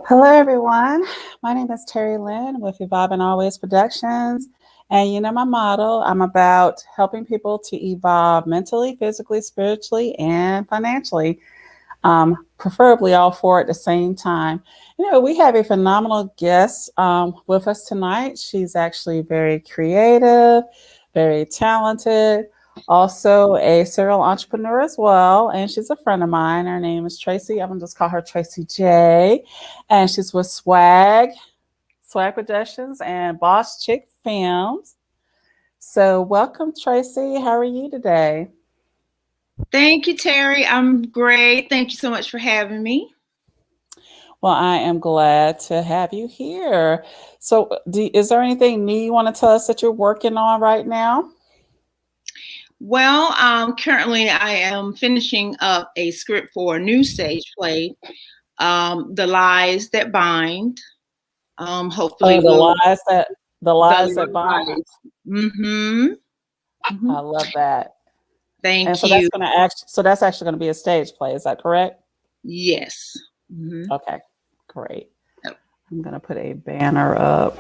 Hello, everyone. My name is Terry Lynn with Evolve and Always Productions. And you know my motto, I'm about helping people to evolve mentally, physically, spiritually, and financially, preferably all four at the same time. We have a phenomenal guest with us tonight. She's actually very creative, very talented, also a serial entrepreneur as well. And she's a friend of mine. Her name is Tracy. I'm going to just call her Tracey J. And she's with Swag Productions and Boss Chick Films. So welcome, Tracy. How are you today? Thank you, Terry. I'm great. Thank you so much for having me. Well, I am glad to have you here. So, is there anything new you want to tell us that you're working on right now? Well, currently I am finishing up a script for a new stage play, The Lies That Bind. Hopefully Oh, we'll the lies that bind. Mm-hmm. Mm-hmm. I love that. And Thank so you. that's actually going to be a stage play. Is that correct? Yes. Mm-hmm. Okay, great. Yep. I'm going to put a banner up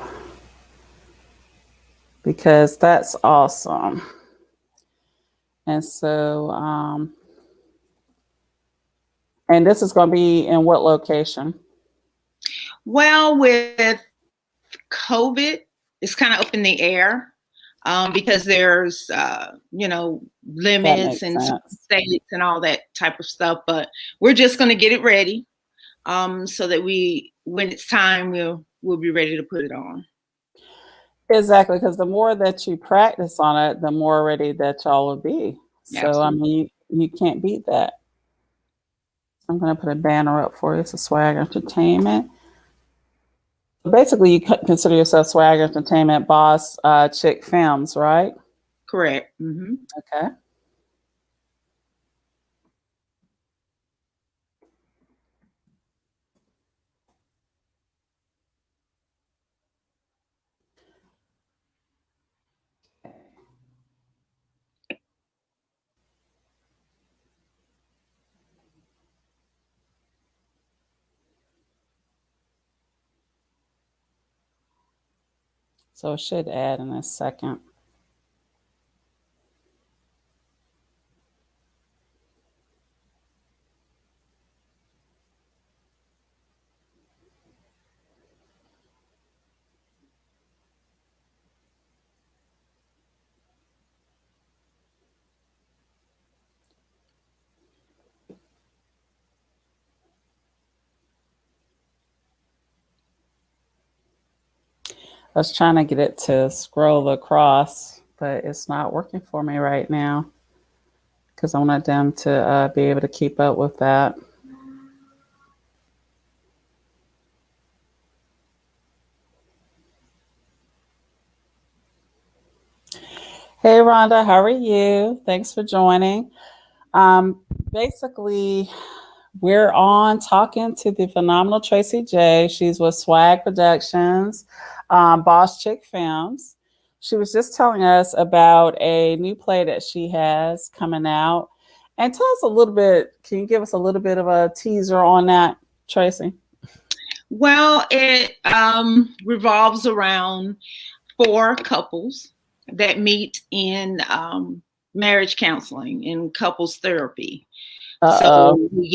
because that's awesome. And so, and this is going to be in what location? Well, with COVID, it's kind of up in the air because there's, limits and states and all that type of stuff. But we're just going to get it ready so that when it's time, we'll be ready to put it on. Exactly, because the more that you practice on it, the more ready that y'all will be. So, absolutely. I mean, you can't beat that. I'm going to put a banner up for you. It's a Swag Entertainment. Basically, you consider yourself Swag Entertainment Boss Chick Films, right? Correct. Mm-hmm. Okay. So it should add in a second. I was trying to get it to scroll across, but it's not working for me right now because I wanted them to be able to keep up with that. Hey, Rhonda, how are you? Thanks for joining. Basically, we're on talking to the phenomenal Tracey J. She's with Swag Productions, Boss Chick Films. She was just telling us about a new play that she has coming out. And tell us a little bit, can you give us a little bit of a teaser on that, Tracy? Well, it revolves around 4 couples that meet in marriage counseling and couples therapy. So we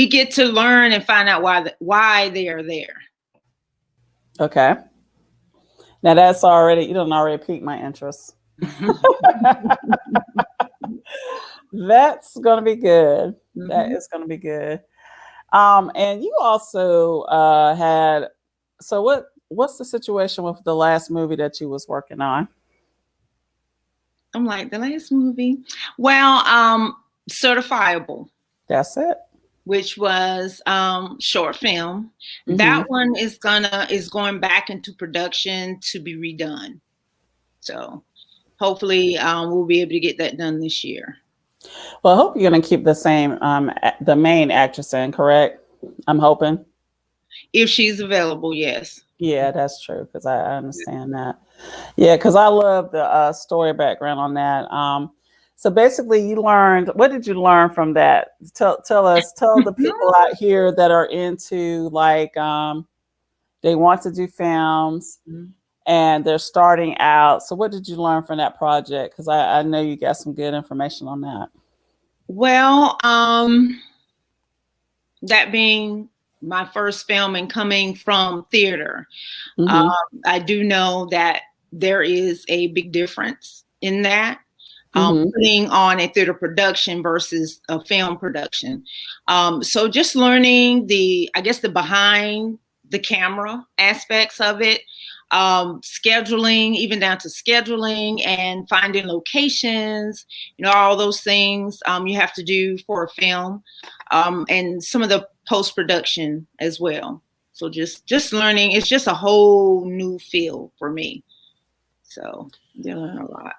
get to learn and find out why they are there. Okay. Now that's already, you don't already piqued my interest. That's going to be good. Mm-hmm. That is going to be good. And you also what's the situation with the last movie that you was working on? I'm like, the last movie? Well, Certifiable. That's it. Which was short film. Mm-hmm. That one is going back into production to be redone. So hopefully we'll be able to get that done this year. Well, I hope you're going to keep the same, the main actress in, correct? I'm hoping. If she's available, yes. Yeah, that's true, because I understand that. Yeah, because I love the story background on that. So basically, you learned. What did you learn from that? Tell us. Tell the people out here that are into like they want to do films and they're starting out. So what did you learn from that project? Because I know you got some good information on that. Well, that being my first film and coming from theater, I do know that there is a big difference in that. Putting on a theater production versus a film production. So just learning the behind the camera aspects of it, scheduling, even down to scheduling and finding locations, all those things you have to do for a film, and some of the post-production as well. So just learning, it's just a whole new field for me. So you learn a lot.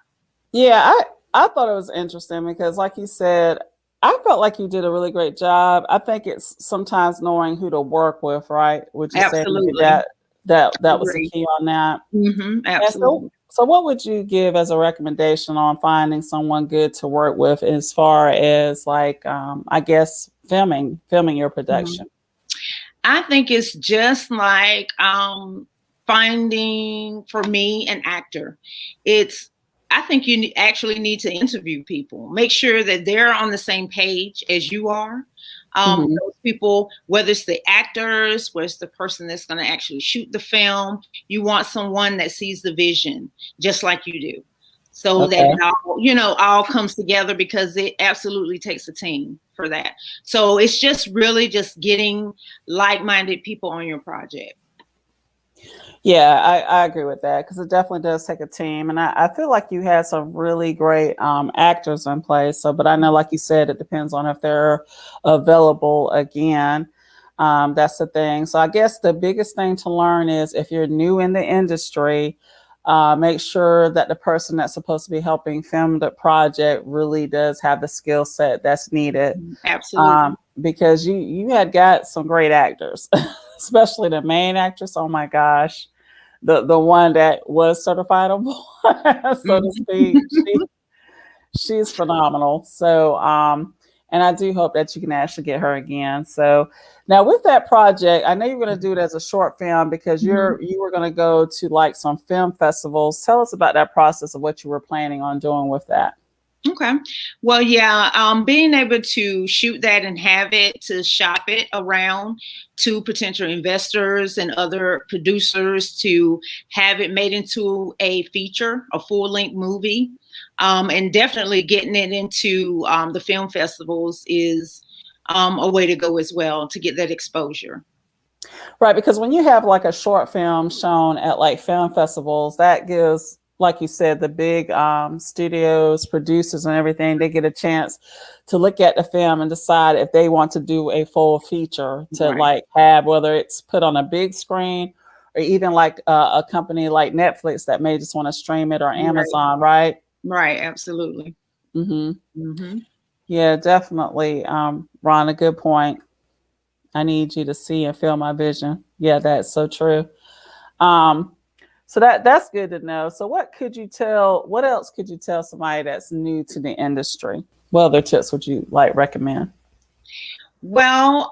Yeah, I thought it was interesting because, like you said, I felt like you did a really great job. I think it's sometimes knowing who to work with, right? Would you say that was the key on that? Absolutely. So what would you give as a recommendation on finding someone good to work with as far as like, I guess, filming your production? I think it's just like finding, for me, an actor. I think you actually need to interview people. Make sure that they're on the same page as you are. Those people, whether it's the actors, whether it's the person that's going to actually shoot the film, you want someone that sees the vision just like you do. So that it all comes together, because it absolutely takes a team for that. So it's just really just getting like-minded people on your project. Yeah, I agree with that, because it definitely does take a team. And I feel like you had some really great actors in place. So, but I know, like you said, it depends on if they're available again. That's the thing. So I guess the biggest thing to learn is, if you're new in the industry, make sure that the person that's supposed to be helping film the project really does have the skill set that's needed. Absolutely. Because you had got some great actors, especially the main actress. Oh my gosh. The one that was certifiable, so to speak. She's phenomenal. So, and I do hope that you can actually get her again. So now with that project, I know you're going to do it as a short film, because you were going to go to like some film festivals. Tell us about that process of what you were planning on doing with that. Okay. Well, yeah, being able to shoot that and have it to shop it around to potential investors and other producers, to have it made into a feature, a full-length movie, and definitely getting it into the film festivals is a way to go as well, to get that exposure. Right, because when you have like a short film shown at like film festivals, that gives, like you said, the big studios, producers and everything, they get a chance to look at the film and decide if they want to do a full feature to like have, whether it's put on a big screen, or even like a company like Netflix that may just want to stream it, or Amazon, right? Right, absolutely. Yeah, definitely. Ron, a good point. I need you to see and feel my vision. Yeah, that's so true. So that's good to know. So what else could you tell somebody that's new to the industry? What other tips would you like recommend? Well,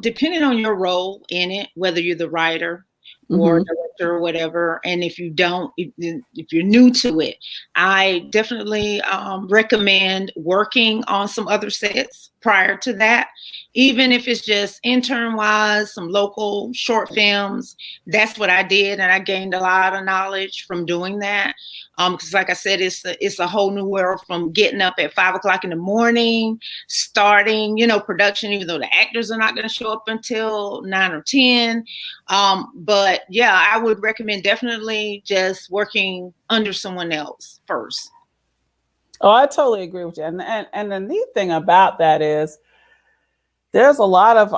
depending on your role in it, whether you're the writer or director or whatever, and if you're new to it, I definitely recommend working on some other sets prior to that, even if it's just intern wise, some local short films. That's what I did, and I gained a lot of knowledge from doing that. Because like I said, it's a whole new world, from getting up at 5 o'clock in the morning, starting, production, even though the actors are not going to show up until 9 or 10. But yeah, I would recommend definitely just working under someone else first. Oh, I totally agree with you. And the neat thing about that is, there's a lot of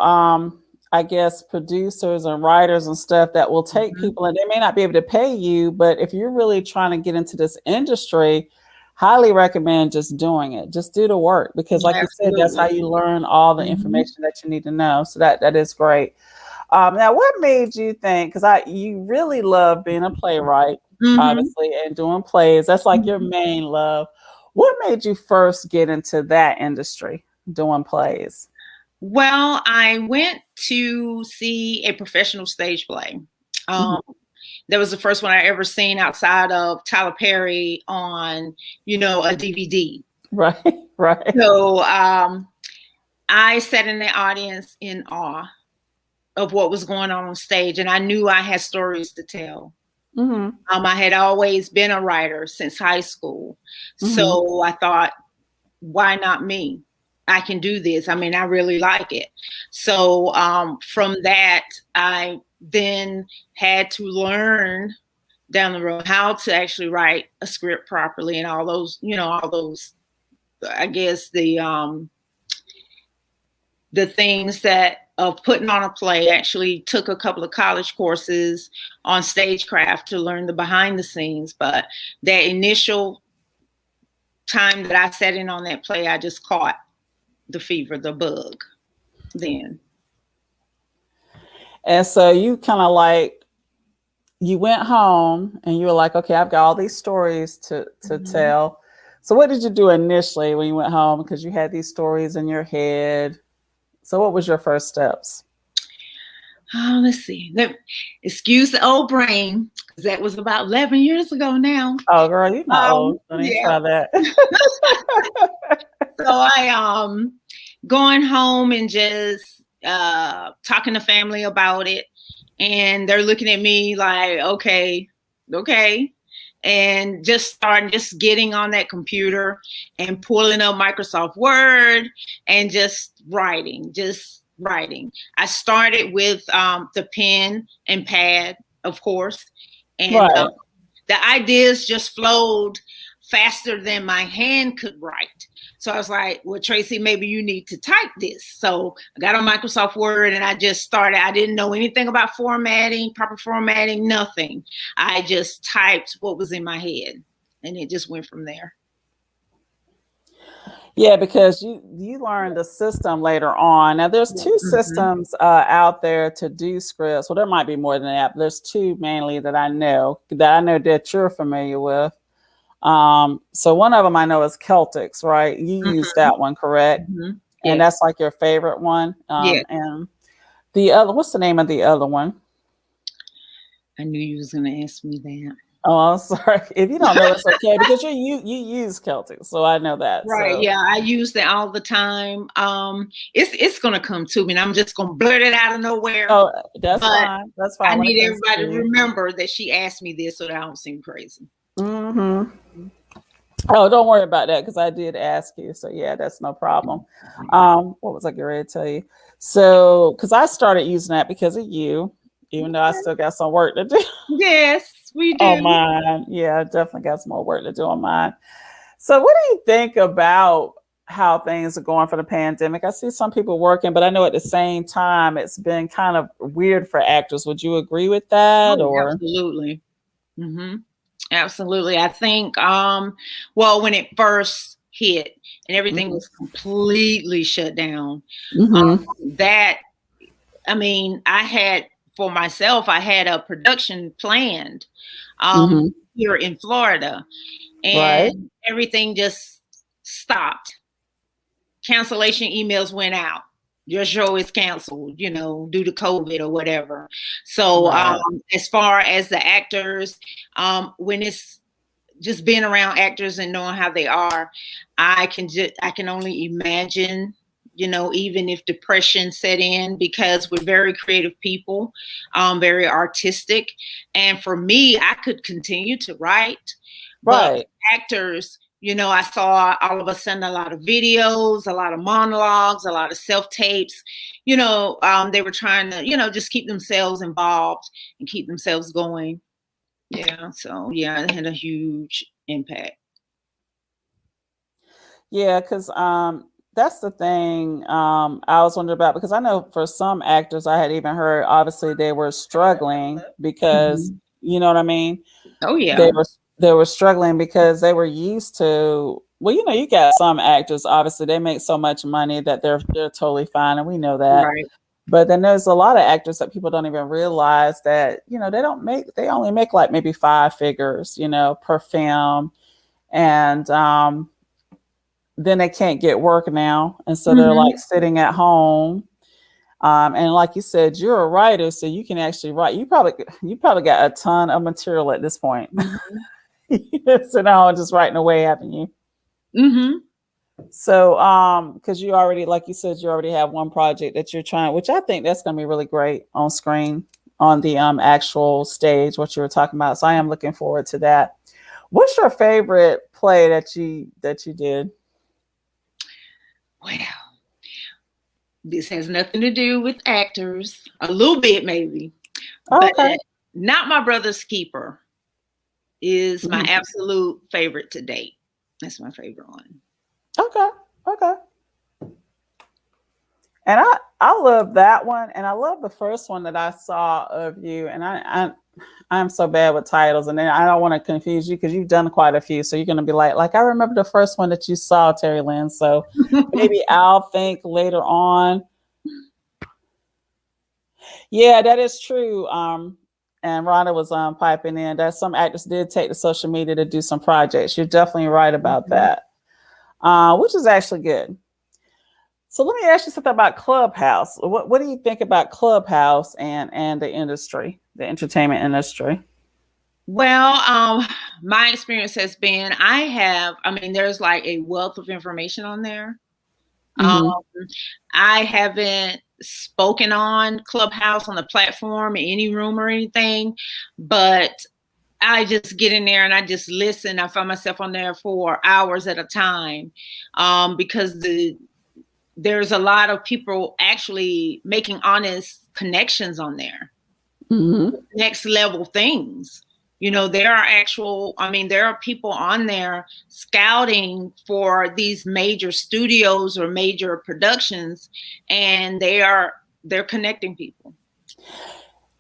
I guess producers and writers and stuff that will take people, and they may not be able to pay you, but if you're really trying to get into this industry, highly recommend just doing it. Just do the work, because like you said, that's how you learn all the information that you need to know. So that is great. Now, what made you think, because you really love being a playwright, obviously, and doing plays. That's like your main love. What made you first get into that industry doing plays? Well, I went to see a professional stage play. That was the first one I ever seen outside of Tyler Perry on, a DVD. Right, right. So I sat in the audience in awe of what was going on stage, and I knew I had stories to tell. I had always been a writer since high school. So I thought, why not me? I can do this. I mean, I really like it. So from that, I then had to learn down the road how to actually write a script properly and all those, I guess the things that of putting on a play. Actually took a couple of college courses on stagecraft to learn the behind the scenes. But that initial time that I sat in on that play, I just caught the fever, the bug then. And so you kind of like, you went home and you were like, okay, I've got all these stories to tell. So what did you do initially when you went home? Because you had these stories in your head. So what was your first steps? Oh, let's see. Excuse the old brain, because that was about 11 years ago now. Oh, girl, you're not old. Don't even try that. So I going home and just talking to family about it, and they're looking at me like, okay, and just getting on that computer and pulling up Microsoft Word and just writing. I started with the pen and pad, of course, and the ideas just flowed faster than my hand could write. So I was like, well, Tracy, maybe you need to type this. So I got on Microsoft Word and I just started. I didn't know anything about formatting, proper formatting, nothing. I just typed what was in my head and it just went from there. Yeah, because you learned the system later on. Now there's two systems out there to do scripts. Well, there might be more than that, but there's two mainly that I know that you're familiar with. So one of them I know is Celtics, right? You use that one, correct? And that's like your favorite one. And the other, what's the name of the other one? I knew you was going to ask me that. Oh, I'm sorry. If you don't know, it's okay because you use Celtic, so I know that. Right? So. Yeah, I use that all the time. It's gonna come to me, and I'm just gonna blurt it out of nowhere. Oh, that's fine. That's fine. I need everybody to remember that she asked me this, so that I don't seem crazy. Oh, don't worry about that because I did ask you. So yeah, that's no problem. What was I getting ready to tell you? So, because I started using that because of you, even though I still got some work to do. Yes. We do. On mine. Yeah, definitely got some more work to do on mine. So what do you think about how things are going for the pandemic? I see some people working, but I know at the same time it's been kind of weird for actors. Would you agree with that? Absolutely. Absolutely. I think, well, when it first hit and everything was completely shut down, for myself, I had a production planned here in Florida, and everything just stopped. Cancellation emails went out. Your show is canceled, due to COVID or whatever. So as far as the actors, when it's just being around actors and knowing how they are, I can only imagine, even if depression set in, because we're very creative people, very artistic. And for me, I could continue to write, but actors, I saw all of a sudden a lot of videos, a lot of monologues, a lot of self-tapes, they were trying to, just keep themselves involved and keep themselves going. Yeah. So yeah, it had a huge impact. Yeah, because that's the thing I was wondering about, because I know for some actors I had even heard, obviously they were struggling because, you know what I mean? Oh yeah. They were struggling because they were used to, well, you got some actors, obviously they make so much money that they're totally fine, and we know that. Right. But then there's a lot of actors that people don't even realize that, they only make like maybe 5 figures, per film. And then they can't get work now. And so they're Mm-hmm. like sitting at home. And like you said, you're a writer, so you can actually write. You probably got a ton of material at this point. Mm-hmm. So now just writing away, haven't you? Mm-hmm. So, because you already, like you said, you already have one project that you're trying, which I think that's going to be really great on screen, on the actual stage, what you were talking about. So I am looking forward to that. What's your favorite play that you did? Well, this has nothing to do with actors. A little bit, maybe, Oh, but okay. Not My Brother's Keeper is my Mhm. absolute favorite to date. That's my favorite one. Okay. Okay. And I love that one, and I love the first one that I saw of you. And I'm so bad with titles, and then I don't want to confuse you because you've done quite a few. So you're going to be like I remember the first one that you saw, Terry Lynn. So maybe I'll think later on. Yeah, that is true. And Rhonda was piping in that some actors did take to social media to do some projects. You're definitely right about Mhm. that, which is actually good. So let me ask you something about Clubhouse. What do you think about Clubhouse and the industry, the entertainment industry? Well, my experience has been I mean, there's like a wealth of information on there. Um, Hmm. I haven't spoken on Clubhouse on the platform in any room or anything, but I just get in there and I just listen. I find myself on there for hours at a time, because there's a lot of people actually making honest connections on there, Hmm. next level things. You know, there are actual, I mean, there are people on there scouting for these major studios or major productions, and they're connecting people.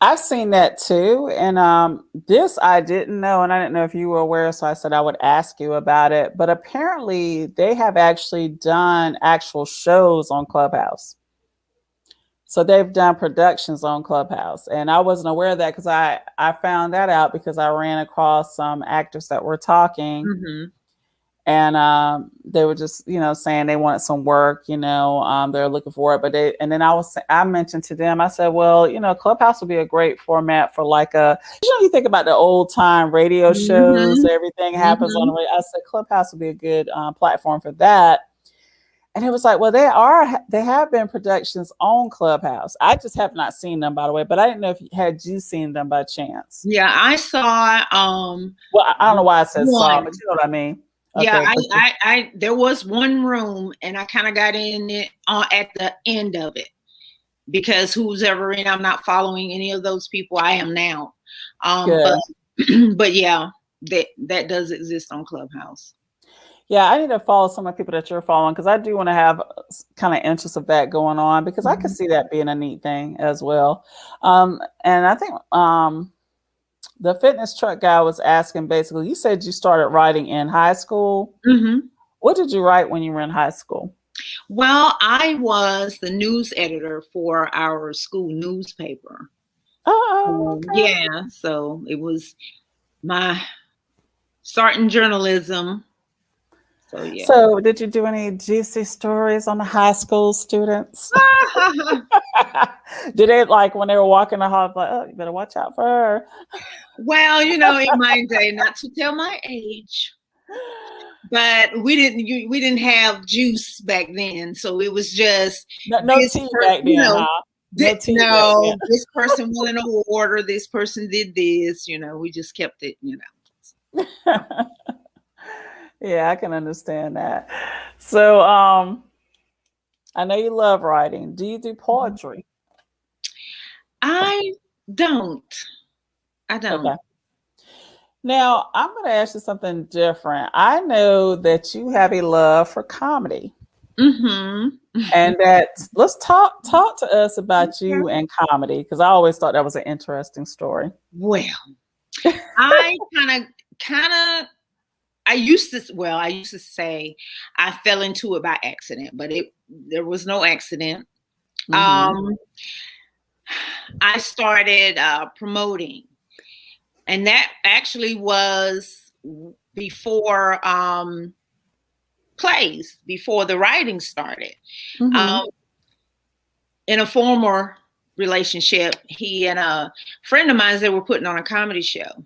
I've seen that too, and this I didn't know, and I didn't know if you were aware, so I said I would ask you about it. But apparently, they have actually done actual shows on Clubhouse. So they've done productions on Clubhouse, and I wasn't aware of that because I found that out because I ran across some actors that were talking, Mm-hmm. and they were just saying they wanted some work. They're looking for it, but and then I mentioned to them, I said, well, Clubhouse would be a great format for like you think about the old time radio shows, Mm-hmm. everything happens on Mm-hmm. the radio. I said Clubhouse would be a good platform for that. And it was like, well, they have been productions on Clubhouse. I just have not seen them, by the way, but I didn't know if had you seen them by chance. Yeah, I saw Well, I don't know why I said saw, but one. you know what I mean. Yeah, Okay, but there was one room, and I kind of got in it at the end of it because who's ever in, I'm not following any of those people. I am now, but good. but yeah, that does exist on Clubhouse. Yeah, I need to follow some of the people that you're following because I do want to have kind of interest of that going on because I could Mhm. see that being a neat thing as well. And I think the fitness truck guy was asking basically, you said you started writing in high school. Mhm. What did you write when you were in high school? Well, I was the news editor for our school newspaper. Oh, okay. Yeah, so it was my start in journalism. So yeah. So, did you do any juicy stories on the high school students? Did they like when they were walking the hall, like, oh, you better watch out for her? Well, in my day, not to tell my age, but we didn't have juice back then, so it was just No, no this tea person, back then, huh? No tea back no, this person won an award, or this person did this. We just kept it. then. Yeah, I can understand that. So, I know you love writing. Do you do poetry? I don't. I Okay. don't. Now, I'm going to ask you something different. I know that you have a love for comedy. Mm-hmm. And that let's talk to us about you and comedy because I always thought that was an interesting story. Well, I kind of I used to say I fell into it by accident, but there was no accident. Hmm. Um, I started promoting, and that actually was before plays before the writing started. Mm-hmm. In a former relationship, he and a friend of mine, they were putting on a comedy show.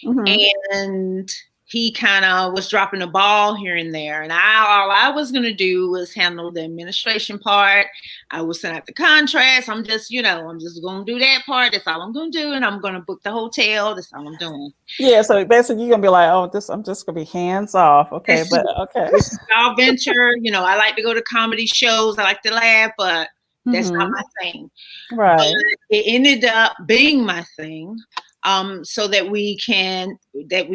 Mm-hmm. And he kind of was dropping the ball here and there. And all I was going to do was handle the administration part. I would send out the contracts. I'm just going to do that part. That's all I'm going to do. And I'm going to book the hotel. That's all I'm doing. Yeah. So basically you're going to be like, oh, I'm just going to be hands off. Okay. This But okay. This is our venture. I like to go to comedy shows. I like to laugh, but that's not my thing. Right. But it ended up being my thing. So that we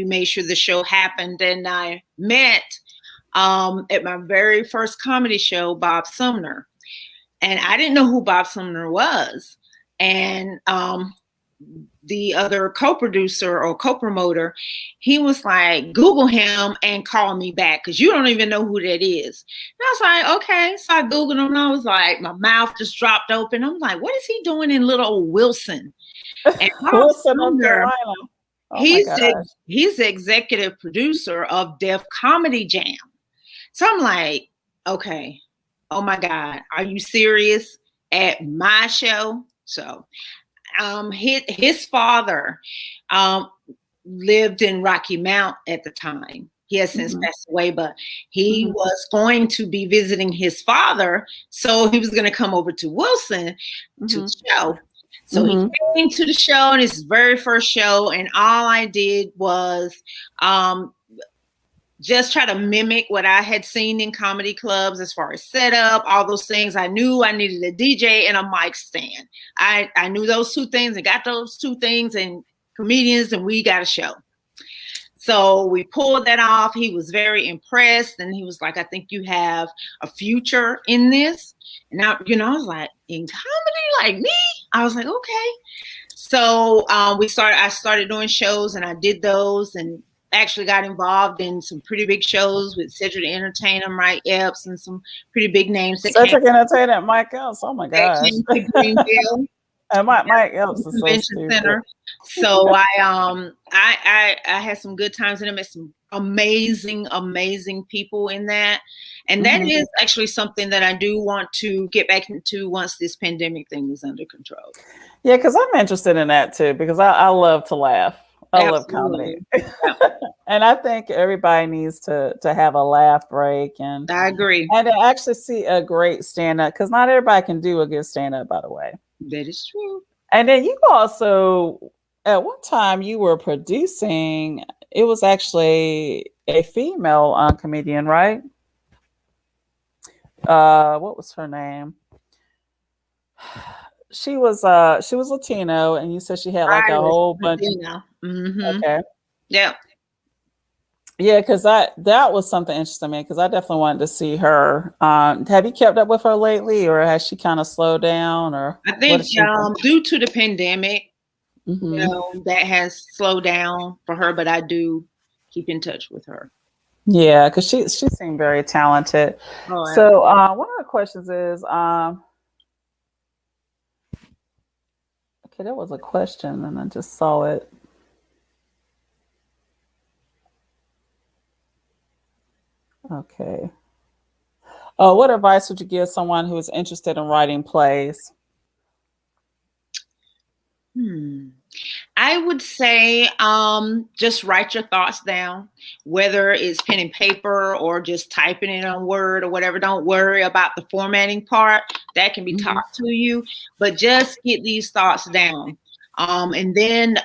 made sure the show happened. And I met at my very first comedy show, Bob Sumner. And I didn't know who Bob Sumner was. And the other co-producer or co-promoter, he was like, Google him and call me back because you don't even know who that is. And I was like, okay. So I Googled him and I was like, my mouth just dropped open. I'm like, what is he doing in little old Wilson? And Wilson, North Carolina. Oh he's the executive producer of Def Comedy Jam. So I'm like, okay, oh my God, are you serious? At my show? So his father lived in Rocky Mount at the time. He has since passed away, but he was going to be visiting his father. So he was going to come over to Wilson to the show. So he came to the show, and his very first show, and all I did was just try to mimic what I had seen in comedy clubs as far as setup, all those things. I knew I needed a DJ and a mic stand. I knew those two things and got those two things and comedians, and we got a show. So we pulled that off. He was very impressed, and he was like, I think you have a future in this. And I was like, in comedy like me? I was like, okay. So I started doing shows, and I did those, and actually got involved in some pretty big shows with Cedric the Entertainer, Mike Epps, and some pretty big names. Cedric Entertainer, Mike Epps. Oh my gosh. And Mike Epps is Convention Center. So I had some good times, and I met some amazing people in that. And that is actually something that I do want to get back into once this pandemic thing is under control. Yeah, because I'm interested in that too, because I love to laugh. I love comedy. And I think everybody needs to have a laugh break. And I agree. And to actually see a great stand-up, because not everybody can do a good stand-up, by the way. That is true. And then you also, at one time, you were producing, it was actually a female comedian, right? What was her name? She was Latino, and you said she had like a whole bunch. Okay. Yeah. Yeah, because that was something interesting to me, because I definitely wanted to see her. Have you kept up with her lately, or has she kind of slowed down? Or I think due to the pandemic, that has slowed down for her, but I do keep in touch with her. Yeah, because she seemed very talented. Oh, so one of the questions is, okay, that was a question, and I just saw it. Okay. What advice would you give someone who is interested in writing plays? I would say just write your thoughts down, whether it's pen and paper or just typing it on Word or whatever. Don't worry about the formatting part. That can be taught to you, but just get these thoughts down. And then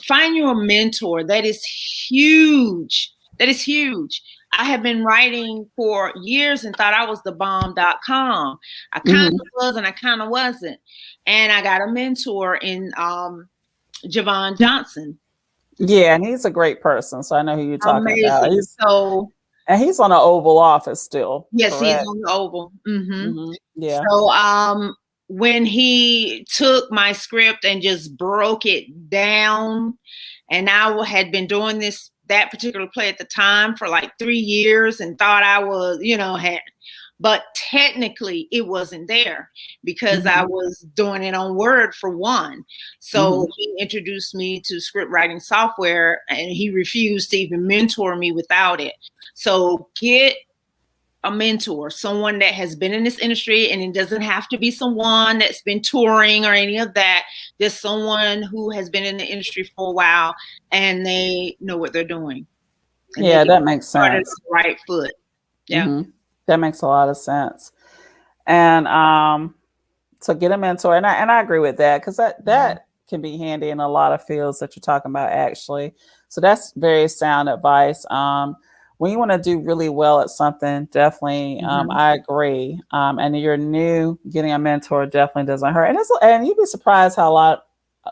find your mentor. That is huge. That is huge. I have been writing for years and thought I was the bomb.com. I kind of was and I kind of wasn't. And I got a mentor in Javon Johnson. Yeah, and he's a great person. So I know who you're talking about. And he's on the Oval Office still. Yes, correct? He's on the Oval. Yeah. So when he took my script and just broke it down, and I had been doing that particular play at the time for like 3 years and thought I was, but technically it wasn't there because I was doing it on Word for one. So he introduced me to script writing software, and he refused to even mentor me without it. So get a mentor, someone that has been in this industry, and it doesn't have to be someone that's been touring or any of that, just someone who has been in the industry for a while and they know what they're doing. And Yeah, that makes started on sense. the right foot. Yeah. Mm-hmm. That makes a lot of sense. And so get a mentor, and I agree with that, because that can be handy in a lot of fields that you're talking about, actually. So that's very sound advice. When you want to do really well at something, definitely, I agree. And you're new, getting a mentor definitely doesn't hurt. And you'd be surprised how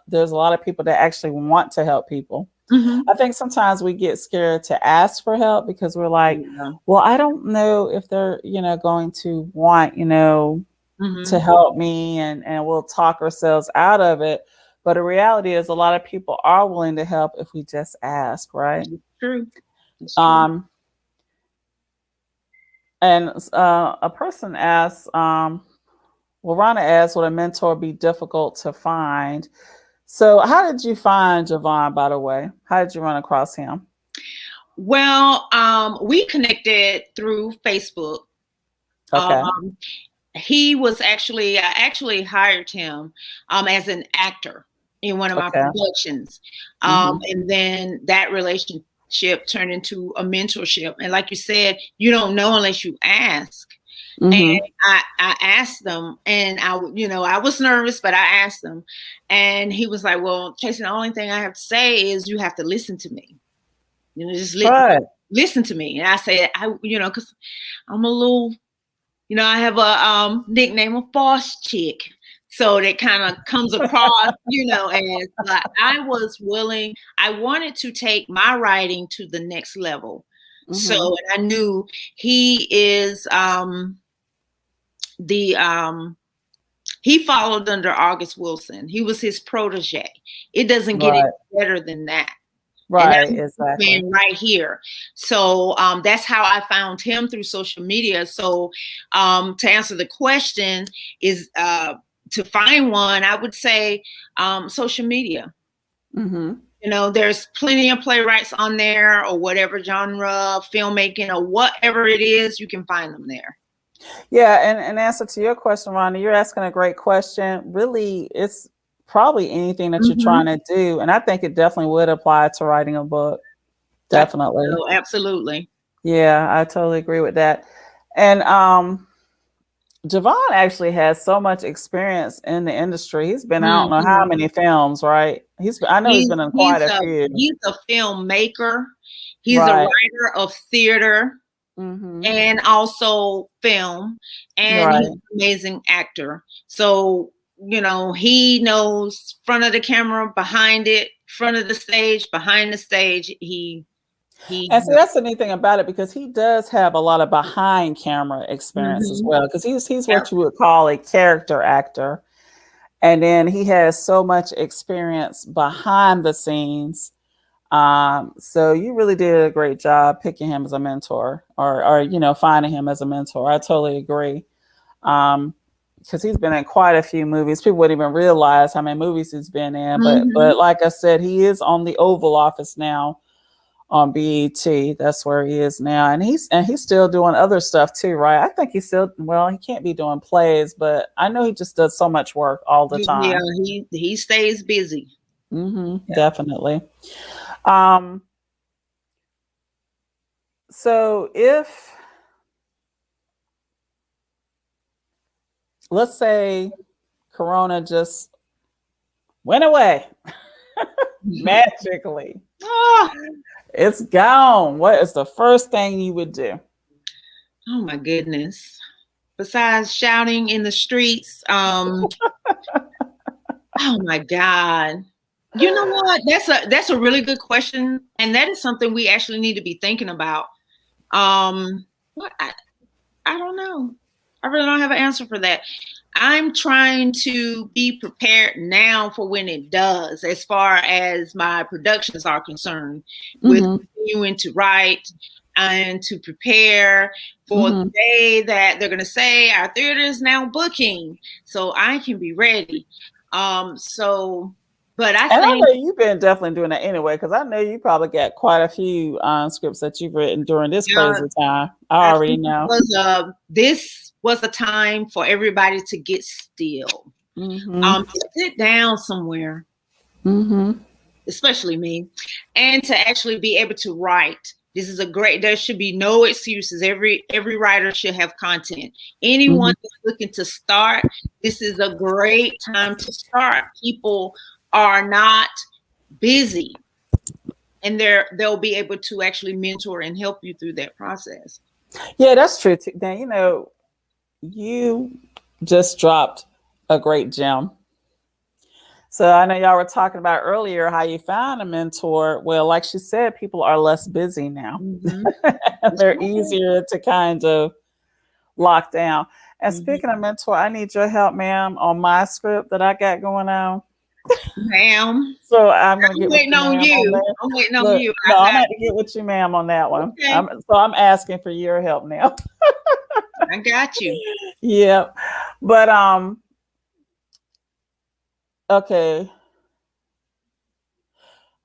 there's a lot of people that actually want to help people. I think sometimes we get scared to ask for help because we're like, well, I don't know if they're, going to want, to help me, and we'll talk ourselves out of it. But the reality is a lot of people are willing to help if we just ask, right? True. It's true. And a person asks, well, Rhonda asks, would a mentor be difficult to find? So how did you find Javon, by the way? How did you run across him? Well, we connected through Facebook. Okay. He was I actually hired him as an actor in one of my productions. And then that relationship turned into a mentorship. And like you said, you don't know unless you ask. And I asked them, and I was nervous, but I asked them, and he was like, well, Tracy, the only thing I have to say is you have to listen to me. Just listen to me. And I said, because I'm a little, I have a nickname of boss chick. So that kind of comes across, as like I was willing, I wanted to take my writing to the next level. So and I knew he is he followed under August Wilson. He was his protege. It doesn't get any better than that. Right, and exactly. right here. So that's how I found him, through social media. So to answer the question is to find one, I would say social media. There's plenty of playwrights on there, or whatever genre, filmmaking, or whatever it is, you can find them there. Yeah, and in answer to your question, Rhonda, you're asking a great question. Really, it's probably anything that you're trying to do. And I think it definitely would apply to writing a book. Definitely. Oh, absolutely. Yeah, I totally agree with that. And Javon actually has so much experience in the industry. He's been, I don't know how many films, right? I know he's been in quite a few. He's a filmmaker. He's a writer of theater. And also film, and he's an amazing actor. So, he knows front of the camera, behind it, front of the stage, behind the stage. And so that's the neat thing about it, because he does have a lot of behind camera experience as well, because he's what you would call a character actor. And then he has so much experience behind the scenes. So you really did a great job picking him as a mentor, or finding him as a mentor. I totally agree. Because he's been in quite a few movies. People wouldn't even realize how many movies he's been in. But like I said, he is on the Oval Office now on BET. That's where he is now. And he's still doing other stuff too, right? I think he's still, he can't be doing plays, but I know he just does so much work all the time. Yeah, he stays busy. Definitely. So if, let's say Corona just went away magically, it's gone, what is the first thing you would do? Oh my goodness. Besides shouting in the streets, oh my God. You know what? That's a really good question. And that is something we actually need to be thinking about. I don't know. I really don't have an answer for that. I'm trying to be prepared now for when it does, as far as my productions are concerned, with continuing to write and to prepare for the day that they're going to say our theater is now booking, so I can be ready. So But I And I think know you've been definitely doing that anyway, because I know you probably got quite a few scripts that you've written during this crazy time. I I already think know. this was a time for everybody to get still, Mm-hmm. sit down somewhere, Mm-hmm. especially me, and to actually be able to write. This is a great, there should be no excuses. Every writer should have content. Mm-hmm. Anyone that's looking to start, this is a great time to start. People are not busy, and they'll be able to actually mentor and help you through that process. Yeah, that's true too. Dan, you just dropped a great gem. So I know y'all were talking about earlier how you found a mentor. Well, like she said, people are less busy now. Mm-hmm. They're easier to kind of lock down. And Mm-hmm. speaking of mentor, I need your help, ma'am, on my script that I got going on. Ma'am, So I'm gonna I'm get with waiting you, on ma'am, on you. that. I'm waiting on Look, you. no, I'm gonna get with you, ma'am, on that one. Okay. I'm asking for your help now. I got you. Yeah, but okay.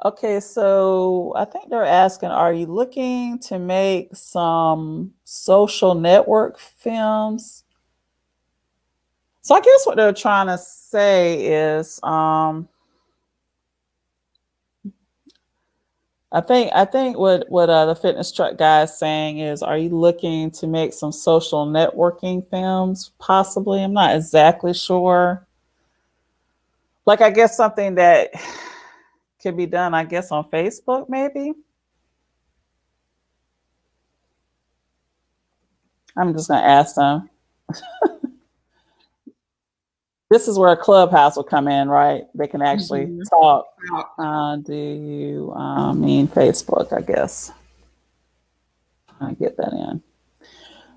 Okay, so I think they're asking, are you looking to make some social network films? So I guess what they're trying to say is, I think what the fitness truck guy is saying is, are you looking to make some social networking films? Possibly, I'm not exactly sure. Like, I guess something that could be done, I guess, on Facebook, maybe. I'm just gonna ask them. This is where a clubhouse will come in, right? They can actually Mm-hmm. talk. Do you mean Facebook? I guess I get that in.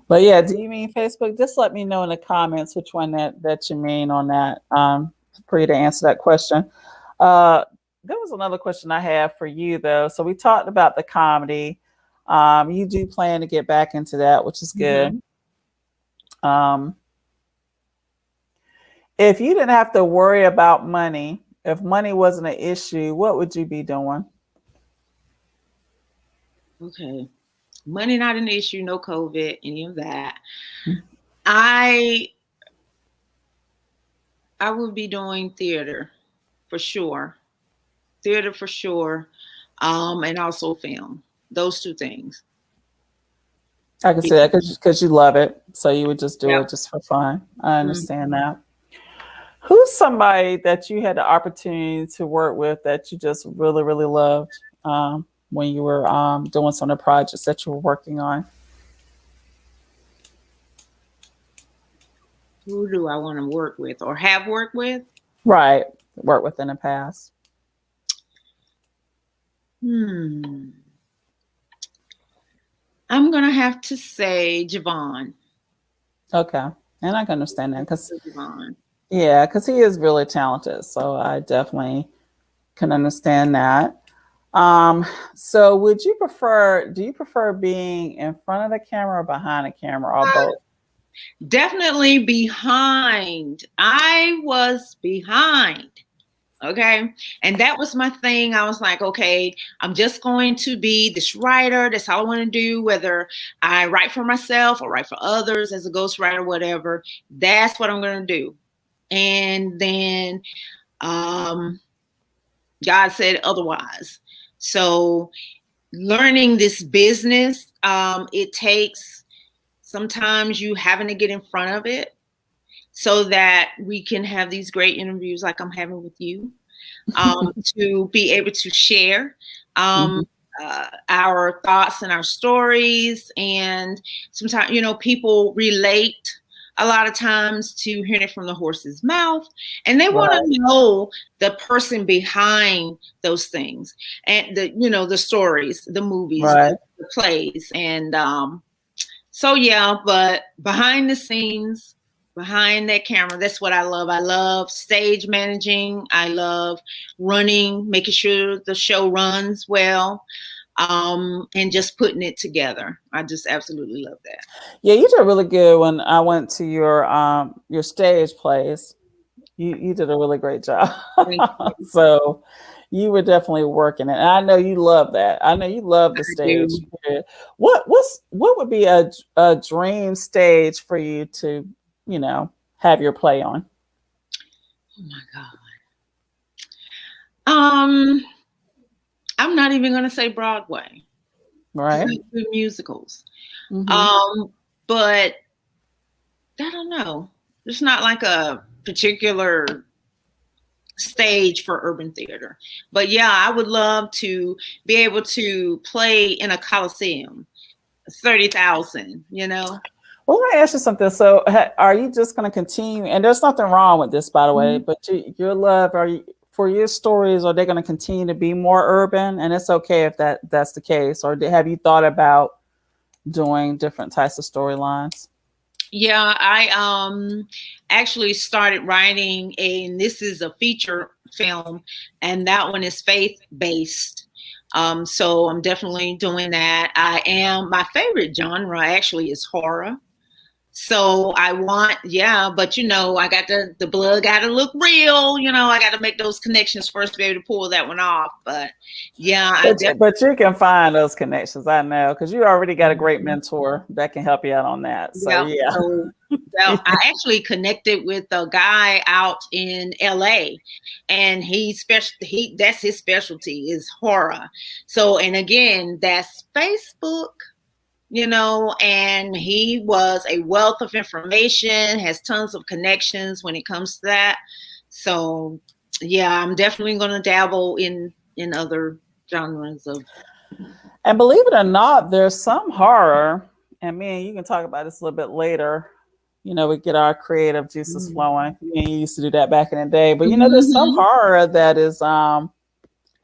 But yeah, do you mean Facebook? Just let me know in the comments which one that you mean on that. For you to answer that question. There was another question I have for you though. So we talked about the comedy. You do plan to get back into that, which is good. Um, if you didn't have to worry about money, if money wasn't an issue, what would you be doing? Okay. Money not an issue, no COVID, any of that. Mm-hmm. I would be doing theater for sure. Theater for sure. And also film. Those two things. I can see that because you love it. So you would just do Yeah. it just for fun. I understand that. Who's somebody that you had the opportunity to work with that you just really, really loved when you were doing some of the projects that you were working on? Who do I want to work with or have worked with? Right. Work with in the past. I'm going to have to say Javon. Okay. And I can understand that because, Javon. yeah, because he is really talented. So I definitely can understand that. So do you prefer being in front of the camera or behind the camera or both? Definitely behind. I was behind. Okay. And that was my thing. I was like, okay, I'm just going to be this writer. That's all I want to do, whether I write for myself or write for others as a ghostwriter, whatever. That's what I'm going to do. And then God said otherwise. So learning this business, it takes sometimes you having to get in front of it so that we can have these great interviews like I'm having with you, to be able to share our thoughts and our stories. And sometimes, people relate a lot of times to hearing it from the horse's mouth, and they want to know the person behind those things and the stories, the movies, the plays. And so, yeah, but behind the scenes, behind that camera, that's what I love. I love stage managing. I love running, making sure the show runs well, and just putting it together. I just absolutely love that. Yeah, you did really good when I went to your stage plays. You did a really great job. Thank you. So you were definitely working it. And I know you love that. I know you love the I stage. do. What would be a dream stage for you to, have your play on? Oh my God. Um, I'm not even gonna say Broadway because Right? I do musicals. Hmm. But I don't know. It's not like a particular stage for urban theater. But yeah, I would love to be able to play in a coliseum, 30,000, Well, let me ask you something. So, are you just going to continue? And there's nothing wrong with this, by the way. Mhm. But your love, for your stories? Are they going to continue to be more urban? And it's okay if that's the case. Or have you thought about doing different types of storylines? Yeah, I actually started writing and this is a feature film, and that one is faith-based. So I'm definitely doing that. My favorite genre actually is horror. So I want, yeah, but I got the blood got to look real. I got to make those connections first to be able to pull that one off. But yeah, I But you can find those connections, I know, because you already got a great definitely. mentor that can help you out on that. So Yeah. yeah. So, well, I actually connected with a guy out in LA, and that's his specialty is horror. So, and again, that's Facebook, and he was a wealth of information, has tons of connections when it comes to that. So, yeah, I'm definitely going to dabble in other genres of. And believe it or not, there's some horror, and me and you can talk about this a little bit later. We get our creative juices Mhm. flowing. Me and you used to do that back in the day. But there's some Mhm. horror that is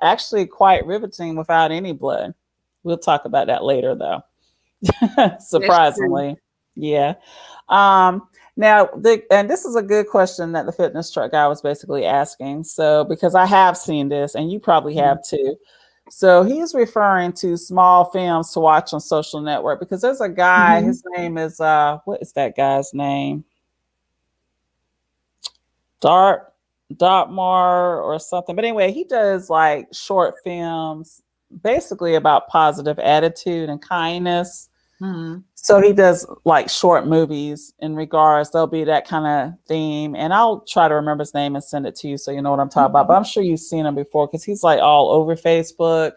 actually quite riveting without any blood. We'll talk about that later though. That's true. Surprisingly. Yeah. Now, and this is a good question that the fitness truck guy was basically asking. So, because I have seen this, and you probably have too. So he's referring to small films to watch on social network because there's a guy. Mhm. His name is what is that guy's name? Dart Dartmoor or something. But anyway, he does like short films, basically about positive attitude and kindness. Mhm. So he does like short movies in regards. There'll be that kind of theme, and I'll try to remember his name and send it to you so you know what I'm talking about. But I'm sure you've seen him before because he's like all over Facebook.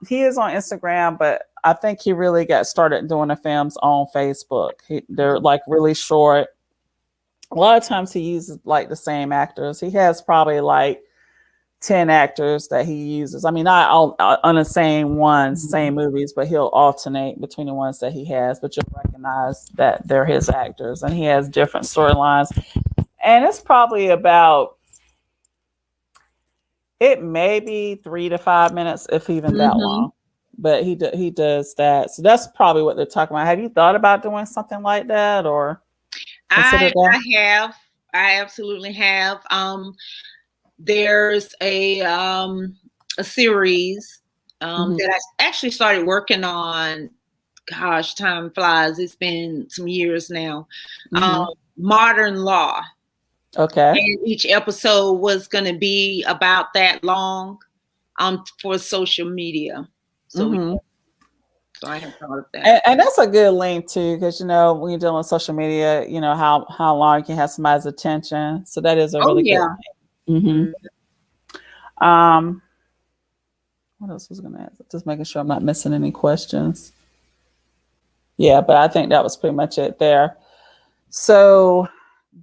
He is on Instagram, but I think he really got started doing the films on Facebook. They're like really short. A lot of times he uses like the same actors. He has probably like 10 actors that he uses. I mean, not all on the same ones, Mhm. same movies, but he'll alternate between the ones that he has, but you'll recognize that they're his actors, and he has different storylines. And it's probably about, it may be 3 to 5 minutes, if even that Mhm. long. But he does that. So that's probably what they're talking about. Have you thought about doing something like that or considered that? I have. I absolutely have. There's a series Hmm. that I actually started working on. Gosh, time flies. It's been some years now. Um, Hmm. Modern Law, Okay. and each episode was going to be about that long for social media. So, Hmm. so I have thought of that. And that's a good link too, because when you're dealing with social media, how long you can have somebody's attention. So that is a Oh really good yeah. link. Mm. Um, what else was going to ask? Just making sure I'm not missing any questions. Yeah, but I think that was pretty much it there. So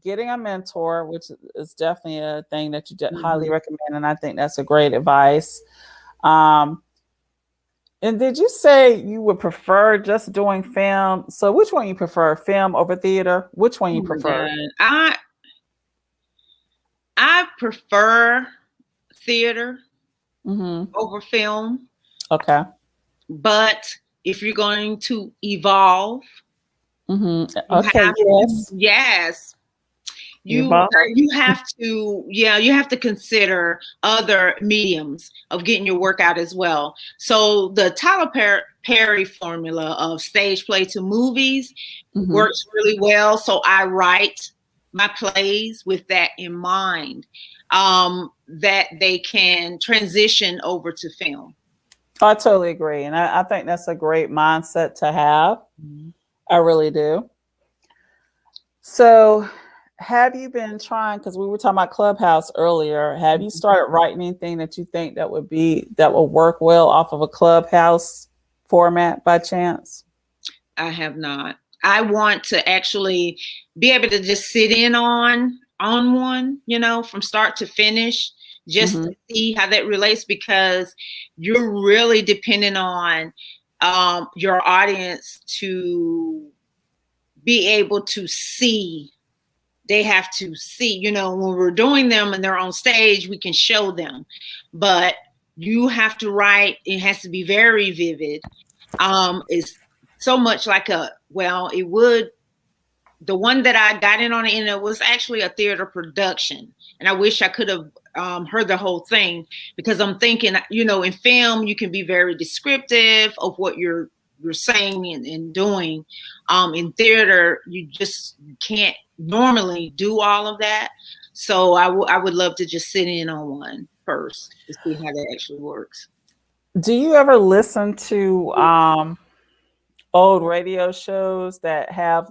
getting a mentor, which is definitely a thing that you highly Mhm. recommend, and I think that's a great advice. Um, and did you say you would prefer just doing film? So which one you prefer, film over theater? Which one Oh you my prefer? God. I prefer theater Hmm. over film, Okay. but if you're going to evolve, Hmm. you Okay. have to, Yes. yes, Evolve. you have to, yeah, you have to consider other mediums of getting your work out as well. So the Perry formula of stage play to movies Hmm. works really well. So I write my plays with that in mind, that they can transition over to film. I totally agree. And I think that's a great mindset to have. I really do. So, have you been trying, because we were talking about Clubhouse earlier, have you started writing anything that you think that will work well off of a Clubhouse format by chance? I have not. I want to actually be able to just sit in on one, from start to finish, just to see how that relates, because you're really depending on your audience to be able to see. They have to see, when we're doing them and they're on stage, we can show them, but you have to write. It has to be very vivid. It's so much like the one that I got in on the end was actually a theater production. And I wish I could have heard the whole thing, because I'm thinking, in film, you can be very descriptive of what you're saying and doing. In theater, you just can't normally do all of that. So I would love to just sit in on one first to see how that actually works. Do you ever listen to old radio shows that have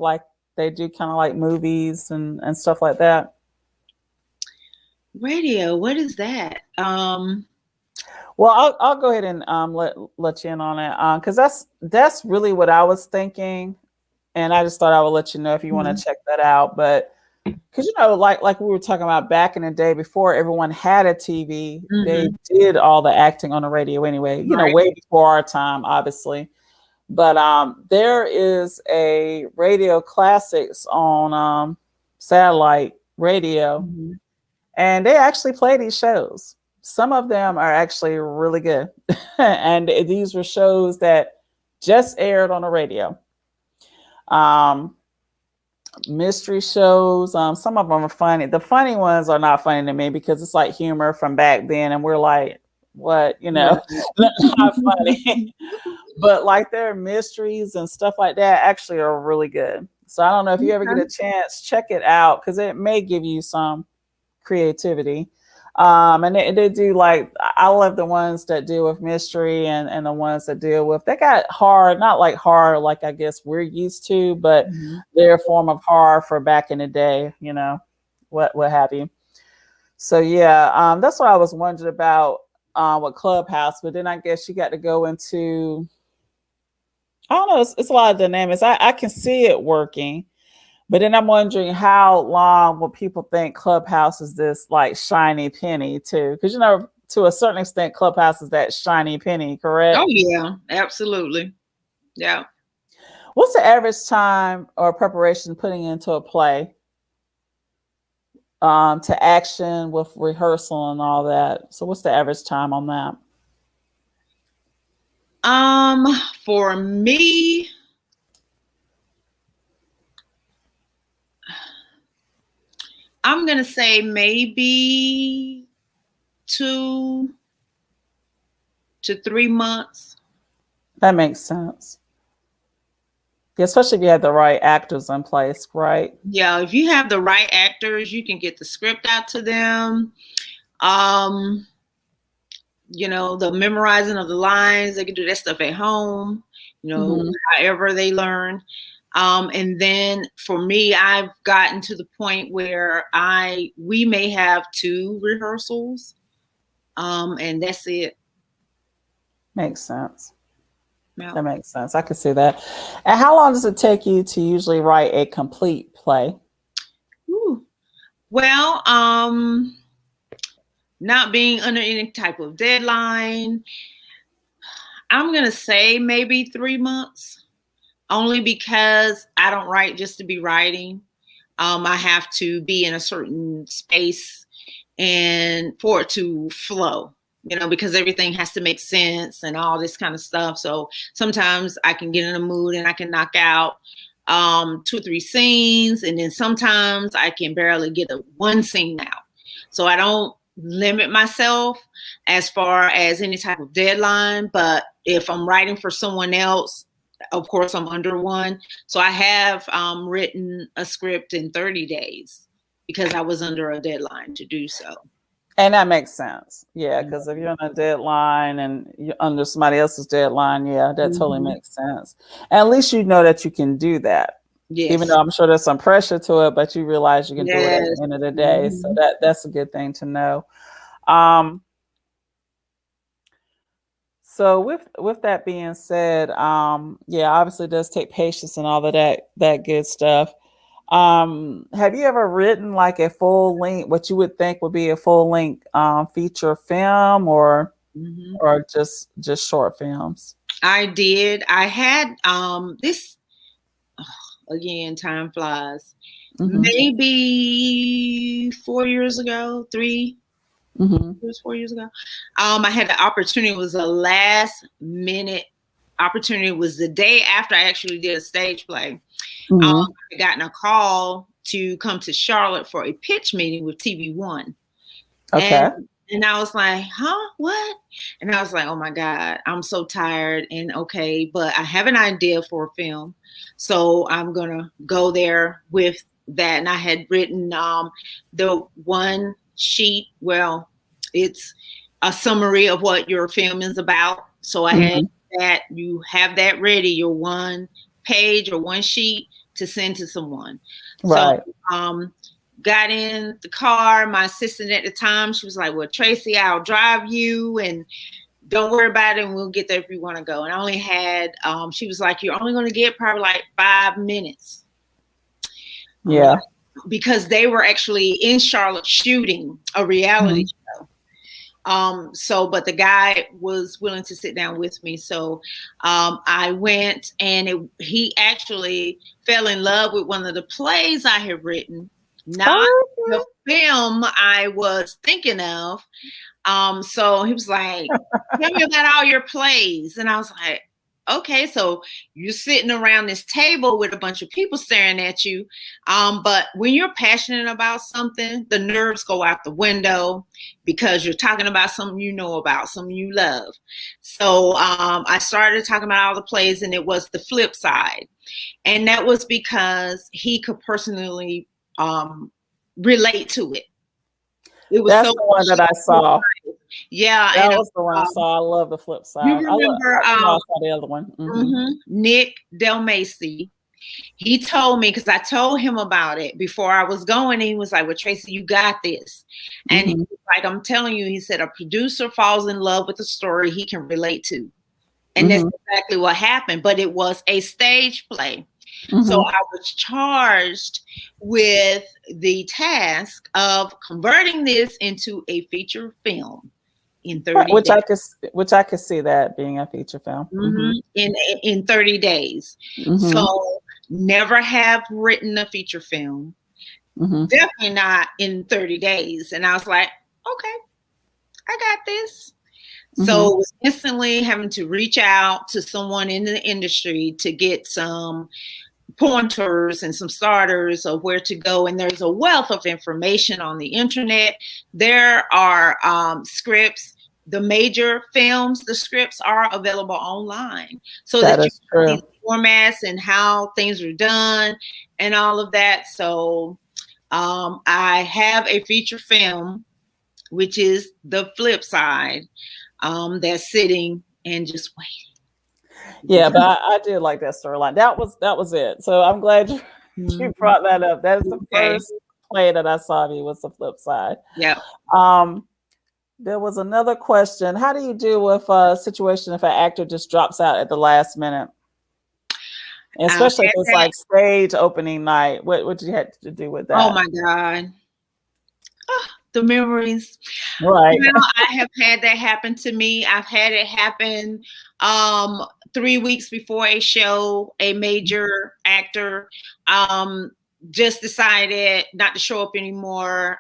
they do kind of like movies and stuff like that? Radio, what is that? Well, I'll go ahead and let you in on it, because that's really what I was thinking, and I just thought I would let you know if you want to check that out. But because like we were talking about back in the day, before everyone had a TV, they did all the acting on the radio anyway. Way before our time, obviously. But there is a radio classics on satellite radio, and they actually play these shows. Some of them are actually really good. And these were shows that just aired on the radio. Mystery shows. Some of them are funny. The funny ones are not funny to me because it's like humor from back then. And we're like, what, not funny. But like their mysteries and stuff like that actually are really good. So I don't know if you ever get a chance, check it out, because it may give you some creativity. And they do I love the ones that deal with mystery and the ones that deal with, they got horror, not like horror like I guess we're used to, but their form of horror for back in the day, what have you. So yeah, that's what I was wondering about with Clubhouse. But then I guess you got to go into, I don't know, it's a lot of dynamics. I can see it working. But then I'm wondering how long will people think Clubhouse is this like shiny penny too? Because, to a certain extent, Clubhouse is that shiny penny, correct? Oh, yeah, absolutely. Yeah. What's the average time or preparation putting into a play to action with rehearsal and all that? So what's the average time on that? For me, I'm going to say maybe 2 to 3 months. That makes sense. Yeah, especially if you have the right actors in place, right? Yeah, if you have the right actors, you can get the script out to them. The memorizing of the lines, they can do that stuff at home, however they learn. And then for me, I've gotten to the point where we may have 2 rehearsals, and that's it. Makes sense. Yeah. That makes sense. I can see that. And how long does it take you to usually write a complete play? Well, not being under any type of deadline, I'm going to say maybe 3 months. Only because I don't write just to be writing. I have to be in a certain space and for it to flow, because everything has to make sense and all this kind of stuff. So sometimes I can get in a mood and I can knock out 2 or 3 scenes. And then sometimes I can barely get one scene out. So I don't limit myself as far as any type of deadline. But if I'm writing for someone else, of course, I'm under one. So I have written a script in 30 days. because I was under a deadline to do so. And that makes sense. Yeah, because if you're on a deadline and you're under somebody else's deadline, yeah, that totally makes sense. And at least you know that you can do that. Yes. Even though I'm sure there's some pressure to it, but you realize you can do it at Yes. the end of the day. So that's a good thing to know. So with that being said, yeah, obviously it does take patience and all of that good stuff. Have you ever written like a full length, what you would think would be a full length feature film, or just short films? I did. I had this again, time flies. Maybe 4 years ago, 3 years, 4 years ago. I had the opportunity. It was a last minute opportunity. It was the day after I actually did a stage play. I gotten a call to come to Charlotte for a pitch meeting with TV1. Okay. And I was like, huh, what? And I was like, oh my God, I'm so tired. And okay, but I have an idea for a film. So I'm going to go there with that. And I had written the one sheet. Well, it's a summary of what your film is about. So I had that, you have that ready, your one page or one sheet to send to someone. Right. So got in the car. My assistant at the time, she was like, well, Tracy, I'll drive you and don't worry about it, and we'll get there if you want to go. And I only had, she was like, you're only going to get probably like 5 minutes. Yeah. Because they were actually in Charlotte shooting a reality show. But the guy was willing to sit down with me. So I went, and he actually fell in love with one of the plays I had written, not the film I was thinking of. So he was like, tell me about all your plays. And I was like, okay, so you're sitting around this table with a bunch of people staring at you. But when you're passionate about something, the nerves go out the window because you're talking about something you know about, something you love. So I started talking about all the plays, and it was the flip side. And that was because he could personally relate to it. It was That's the one that I saw. Yeah, that was the one I saw. I love the flip side. You remember I saw the other one. Nick Del Macy. He told me, because I told him about it before I was going, and he was like, well, Tracy, you got this. And he was like, I'm telling you, he said, a producer falls in love with a story he can relate to. And that's exactly what happened. But it was a stage play. So I was charged with the task of converting this into a feature film in 30 days. Which I could see that being a feature film. In 30 days. So never have written a feature film. Definitely not in 30 days. And I was like, okay, I got this. So it was instantly having to reach out to someone in the industry to get some pointers and some starters of where to go. And there's a wealth of information on the internet. There are scripts. The major films, the scripts are available online. So that you can see formats and how things are done and all of that. So I have a feature film, which is the flip side, that's sitting and just waiting. Yeah, but I did like that storyline. That was it. So I'm glad you brought that up. That is the first play that I saw of you, was the flip side. Yeah. There was another question. How do you do with a situation if an actor just drops out at the last minute? Especially if it's like stage opening night. What did you have to do with that? Oh my God. The memories. Right. You know, I have had that happen to me. I've had it happen 3 weeks before a show. A major actor just decided not to show up anymore,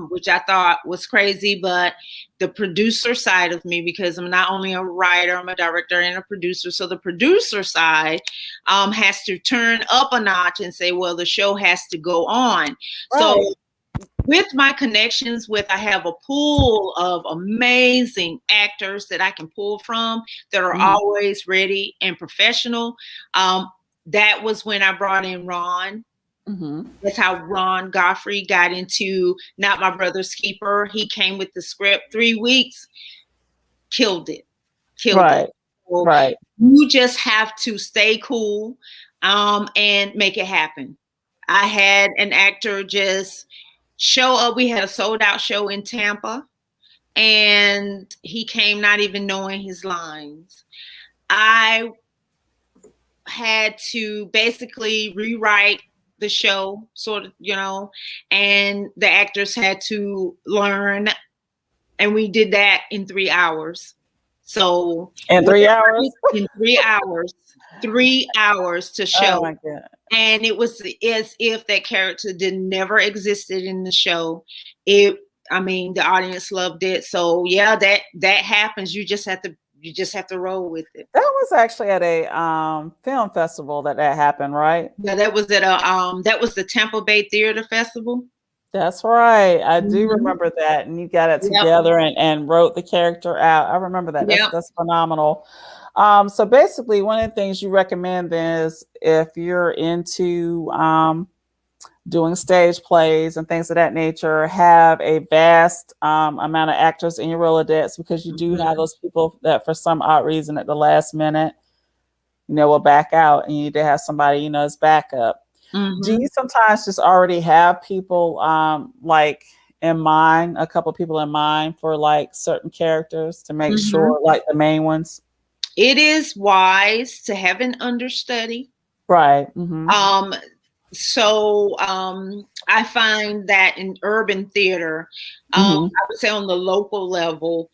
which I thought was crazy. But the producer side of me, because I'm not only a writer, I'm a director and a producer. So the producer side has to turn up a notch and say, well, the show has to go on. Right. So with my connections I have a pool of amazing actors that I can pull from that are always ready and professional. That was when I brought in Ron. Mm-hmm. That's how Ron Godfrey got into Not My Brother's Keeper. He came with the script 3 weeks, killed it, killed it. Right. So Right. you just have to stay cool and make it happen. I had an actor just show up. We had a sold out show in Tampa, and he came not even knowing his lines. I had to basically rewrite the show, sort of, and the actors had to learn, and we did that in 3 hours. So In 3 hours? In 3 hours, 3 hours to show. Oh my God. And it was as if that character never existed in the show. I mean, the audience loved it. So yeah, that happens. You just have to roll with it. That was actually at a film festival that happened, right? Yeah, that was at that was the Tampa Bay Theater Festival. That's right. I do Mhm. remember that. And you got it Yep. together and wrote the character out. I remember that. Yep. That's phenomenal. So basically, one of the things you recommend then is if you're into doing stage plays and things of that nature, have a vast amount of actors in your Rolodex, because you do have those people that for some odd reason at the last minute, will back out, and you need to have somebody, as backup. Do you sometimes just already have people like in mind, a couple people in mind for like certain characters to make sure, like the main ones? It is wise to have an understudy. Right. So I find that in urban theater, I would say on the local level,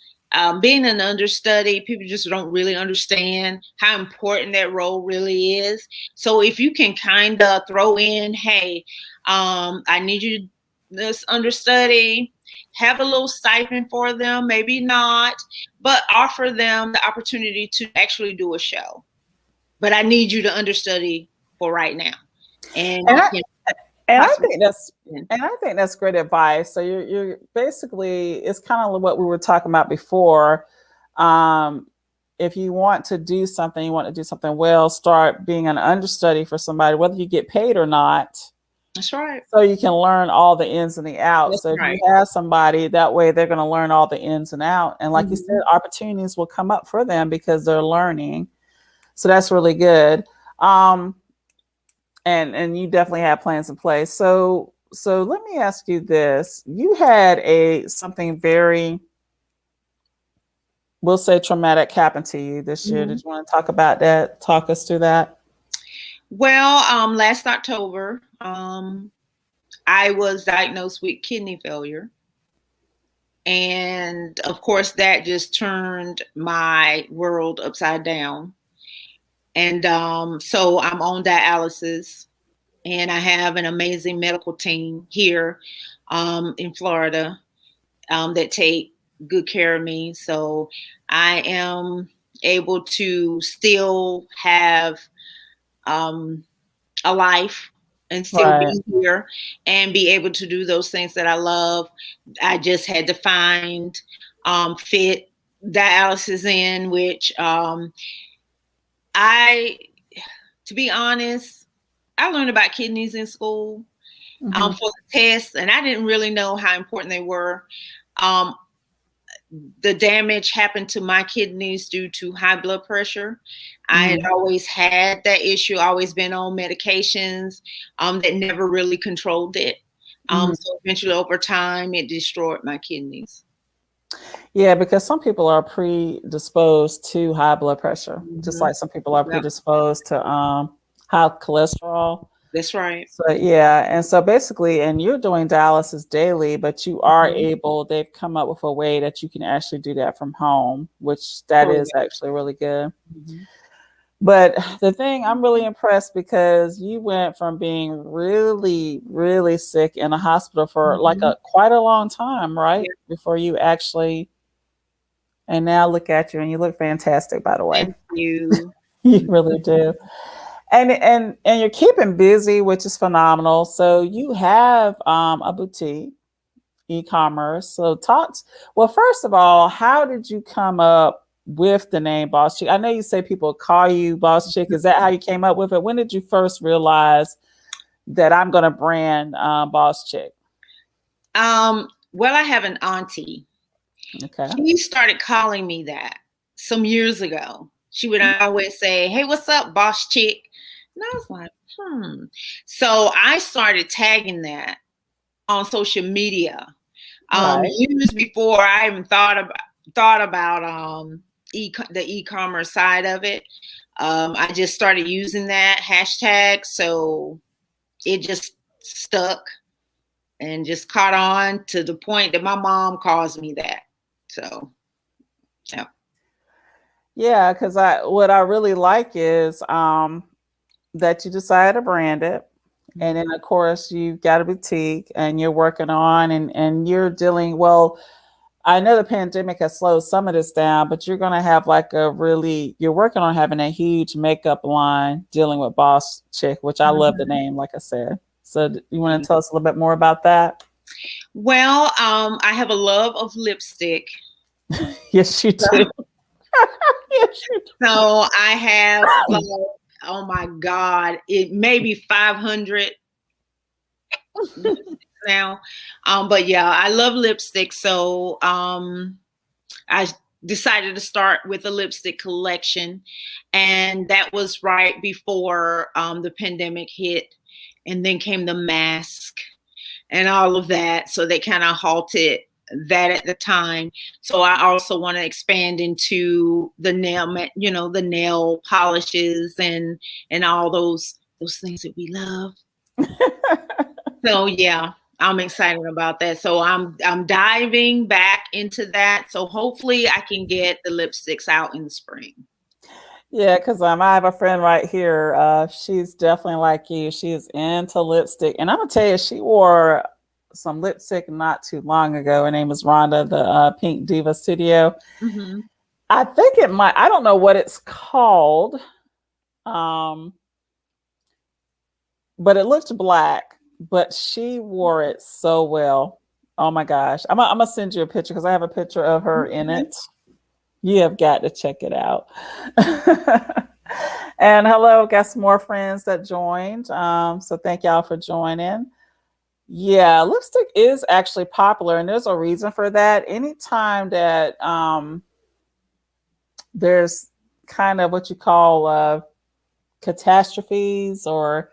being an understudy, people just don't really understand how important that role really is. So if you can kind of throw in, hey, I need you this understudy, have a little stipend for them, maybe not, but offer them the opportunity to actually do a show. But I need you to understudy for right now. And I think that's great advice. So you're basically, it's kind of what we were talking about before. If you want to do something, you want to do something well, start being an understudy for somebody, whether you get paid or not. That's right. So you can learn all the ins and the outs. So if you have somebody, that way they're going to learn all the ins and outs. And like you said, opportunities will come up for them because they're learning. So that's really good. And you definitely have plans in place. So let me ask you this. You had something very, we'll say, traumatic happen to you this year. Did you want to talk about that? Talk us through that? Well, last October, I was diagnosed with kidney failure. And of course, that just turned my world upside down. And so I'm on dialysis, and I have an amazing medical team here in Florida that take good care of me. So I am able to still have a life and still be here and be able to do those things that I love. I just had to find fit dialysis in, which to be honest, I learned about kidneys in school for the tests, and I didn't really know how important they were. The damage happened to my kidneys due to high blood pressure. I had always had that issue, always been on medications that never really controlled it. So eventually over time, it destroyed my kidneys. Yeah, because some people are predisposed to high blood pressure, just like some people are predisposed to high cholesterol. That's right. So yeah, and so basically, and you're doing dialysis daily, but you are able, they've come up with a way that you can actually do that from home, which that is actually really good. But the thing, I'm really impressed because you went from being really, really sick in a hospital for like quite a long time, right? Before you actually, and now look at you, and you look fantastic, by the way. Thank you. You really do. And you're keeping busy, which is phenomenal. So you have a boutique, e-commerce. So well, first of all, how did you come up with the name Boss Chick? I know you say people call you Boss Chick. Is that how you came up with it? When did you first realize that I'm going to brand Boss Chick? Well, I have an auntie. Okay. She started calling me that some years ago. She would always say, "Hey, what's up, Boss Chick?" And I was like, So I started tagging that on social media. Right. Years before I even thought about the e-commerce side of it. I just started using that hashtag, so it just stuck and just caught on to the point that my mom calls me that. So, yeah. Yeah, because what I really like is that you decided to brand it. And then of course you've got a boutique and you're working on and you're dealing, well, I know the pandemic has slowed some of this down, but you're going to have like you're working on having a huge makeup line dealing with Boss Chick, which I love the name, like I said. So you want to tell us a little bit more about that? Well, I have a love of lipstick. Yes, you do. Yes, you do. So I have, like, oh my God, it may be 500 now. But yeah, I love lipstick. So I decided to start with a lipstick collection. And that was right before the pandemic hit. And then came the mask and all of that. So they kind of halted that at the time. So I also want to expand into the the nail polishes and all those things that we love. So yeah, I'm excited about that. So I'm diving back into that. So hopefully I can get the lipsticks out in the spring. Yeah, because I have a friend right here. She's definitely like you. She's into lipstick. And I'm going to tell you, she wore some lipstick not too long ago. Her name is Rhonda, the Pink Diva Studio. Mm-hmm. I think I don't know what it's called, but it looked black, but she wore it so well. Oh my gosh. I'm going to send you a picture because I have a picture of her in it. You have got to check it out. And hello, got some more friends that joined. So thank y'all for joining. Yeah, lipstick is actually popular, and there's a reason for that. Anytime that there's kind of what you call catastrophes, or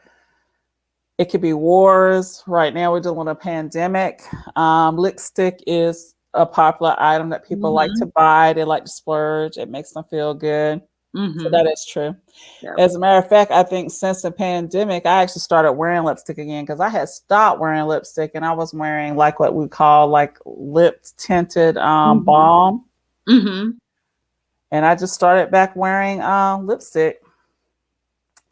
it could be wars. Right now, we're dealing with a pandemic. Lipstick is a popular item that people like to buy. They like to splurge. It makes them feel good. So that is true. Yeah. As a matter of fact, I think since the pandemic, I actually started wearing lipstick again because I had stopped wearing lipstick and I was wearing like what we call like lip tinted balm. And I just started back wearing lipstick.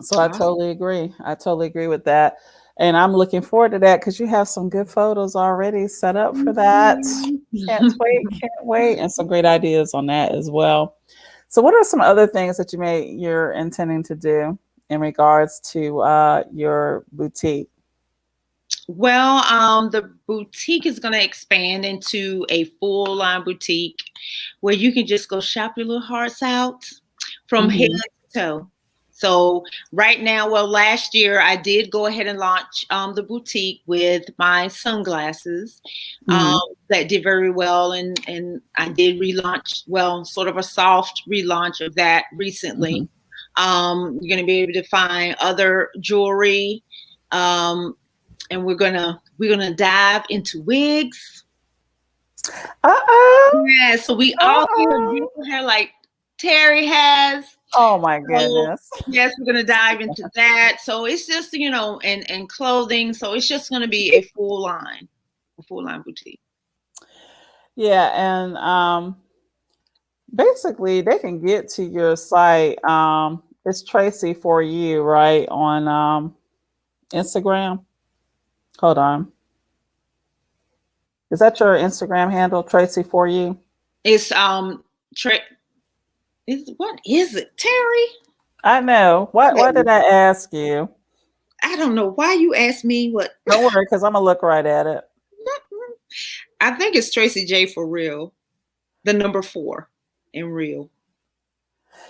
So I totally agree. I totally agree with that. And I'm looking forward to that because you have some good photos already set up for that. Can't wait. And some great ideas on that as well. So what are some other things that you're intending to do in regards to your boutique? Well, the boutique is going to expand into a full line boutique where you can just go shop your little hearts out from head to toe. So right now, well, last year I did go ahead and launch the boutique with my sunglasses. That did very well. And I did relaunch, well, sort of a soft relaunch of that recently. You're going to be able to find other jewelry. And we're gonna dive into wigs. Yeah, so we all have beautiful hair like Terry has. Oh my goodness. So, yes, we're gonna dive into that. So it's just, and clothing. So it's just gonna be a full line boutique. Yeah, and basically they can get to your site. It's Tracey for you, right? On Instagram. Hold on. Is that your Instagram handle, Tracey for you? It's what is it, Terry? I know. What did I ask you? I don't know why you asked me what. Don't worry, because I'm gonna look right at it. I think it's Tracey J for real. The number 4 in real.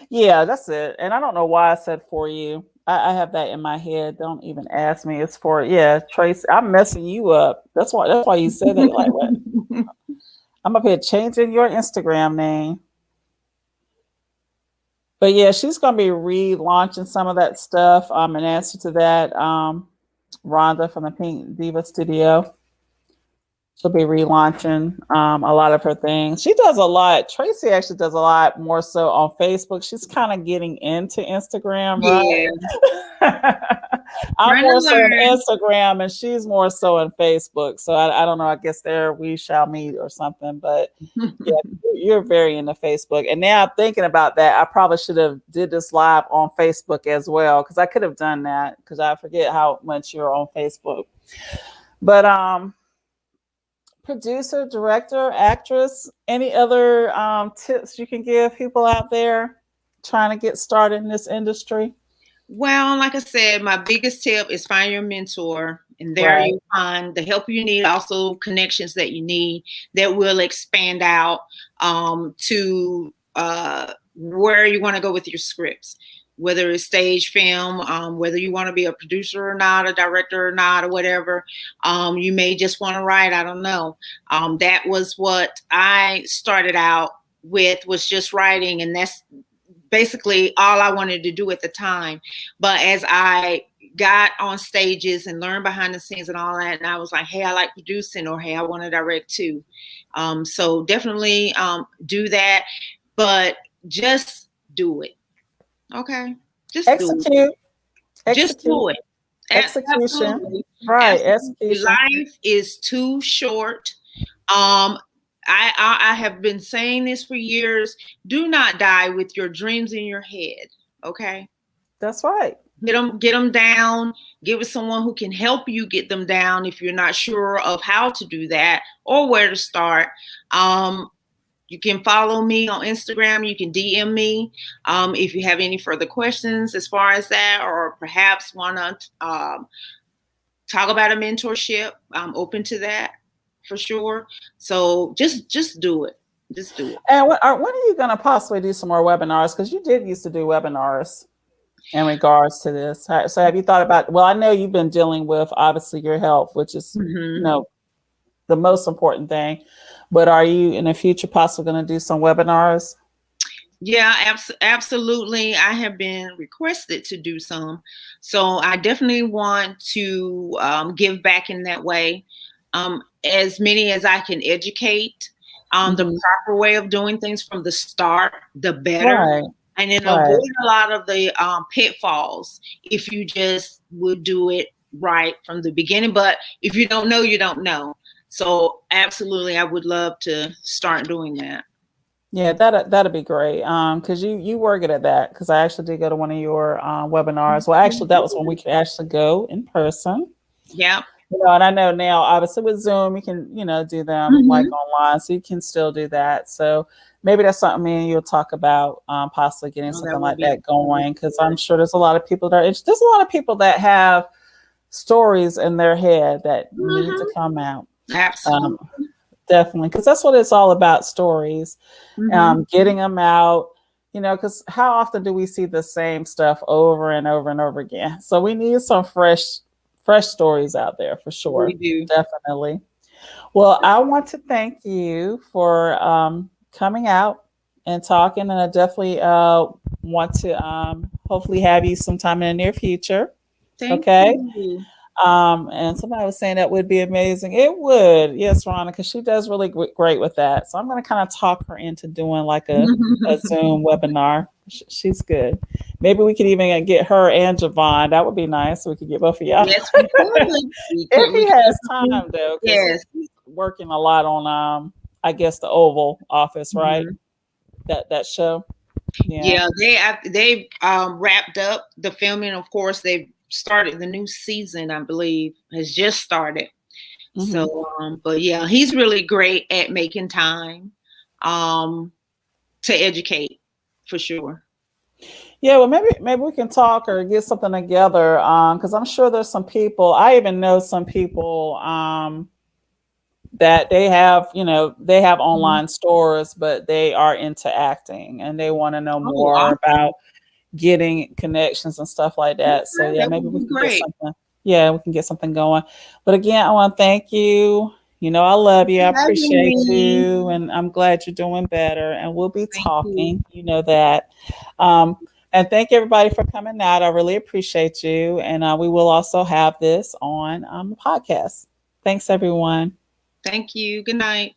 Yeah, that's it. And I don't know why I said for you. I have that in my head. Don't even ask me. It's for, yeah, Tracy. I'm messing you up. That's why you said that. You're like, what? I'm up here changing your Instagram name. But yeah, she's gonna be relaunching some of that stuff. In answer to that, Rhonda from the Pink Diva Studio. She'll be relaunching a lot of her things. She does a lot. Tracy actually does a lot more so on Facebook. She's kind of getting into Instagram, Yeah, right? I'm trying to more so on learn. Instagram and she's more so on Facebook. So I don't know. I guess there we shall meet or something. But yeah, you're very into Facebook. And now I'm thinking about that. I probably should have did this live on Facebook as well because I could have done that because I forget how much you're on Facebook. But producer, director, actress, any other tips you can give people out there trying to get started in this industry? Well, like I said, my biggest tip is find your mentor, and there Right. you find the help you need, also connections that you need that will expand out to where you want to go with your scripts, whether it's stage, film, whether you want to be a producer or not, a director or not, or whatever. You may just want to write. I don't know. That was what I started out with, was just writing, and that's basically all I wanted to do at the time. But as I got on stages and learned behind the scenes and all that, and I was like, hey, I like producing, or hey, I want to direct too. So definitely do that, but just do it. Okay, just do it. Execute. Just do Execute. it. Execution. Absolutely, Right. absolutely. Execution. Life is too short. Um, I have been saying this for years. Do not die with your dreams in your head. Okay, That's right. get them down. Get with someone who can help you get them down if you're not sure of how to do that or where to start. You can follow me on Instagram. You can DM me if you have any further questions as far as that, or perhaps want to talk about a mentorship. I'm open to that for sure. So just do it. Just do it. And when are you going to possibly do some more webinars? Because you did used to do webinars in regards to this. So have you thought about, well, I know you've been dealing with obviously your health, which is, the most important thing. But are you in the future possibly going to do some webinars? Yeah, absolutely. I have been requested to do some. So I definitely want to give back in that way. As many as I can educate the proper way of doing things from the start, the better. Right. And then Right. avoid a lot of the pitfalls if you just would do it right from the beginning. But if you don't know, you don't know. So absolutely, I would love to start doing that. Yeah, that'd be great. Because you were good at that. Because I actually did go to one of your webinars. Well, actually, that was when we could actually go in person. Yeah. And I know now, obviously, with Zoom, you can do them like online, so you can still do that. So maybe that's something me and you'll talk about, possibly getting something like that going. Because I'm sure there's a lot of people there's a lot of people that have stories in their head that need to come out. Absolutely. Definitely, because that's what it's all about, stories, getting them out, because how often do we see the same stuff over and over and over again? So we need some fresh stories out there for sure. We do. Definitely. Well, I want to thank you for coming out and talking, and I definitely want to hopefully have you sometime in the near future. Thank Okay. you. And somebody was saying that would be amazing. It would. Yes, Rhonda, because she does really great with that. So I'm going to kind of talk her into doing like a Zoom webinar. She's good. Maybe we could even get her and Javon. That would be nice. So we could get both of y'all. Yes, we could. If he has time, though. Yes. He's working a lot on, I guess, the Oval Office, right? That show. Yeah, they wrapped up the filming. Of course, they've started the new season, I believe, has just started. So, but yeah, he's really great at making time to educate for sure. Yeah, well, maybe we can talk or get something together. Because I'm sure there's some people. I even know some people that they have online stores, but they are into acting and they want to know more about getting connections and stuff like that. So Okay, yeah, that maybe would we be can get great. something. Yeah, we can get something going. But again, I want to thank you. You know, I love you. I Having appreciate me. you, and I'm glad you're doing better. And we'll be Thank you. talking. You know that. Um, and thank everybody for coming out. I really appreciate you. And we will also have this on the podcast. Thanks, everyone. Thank you. Good night.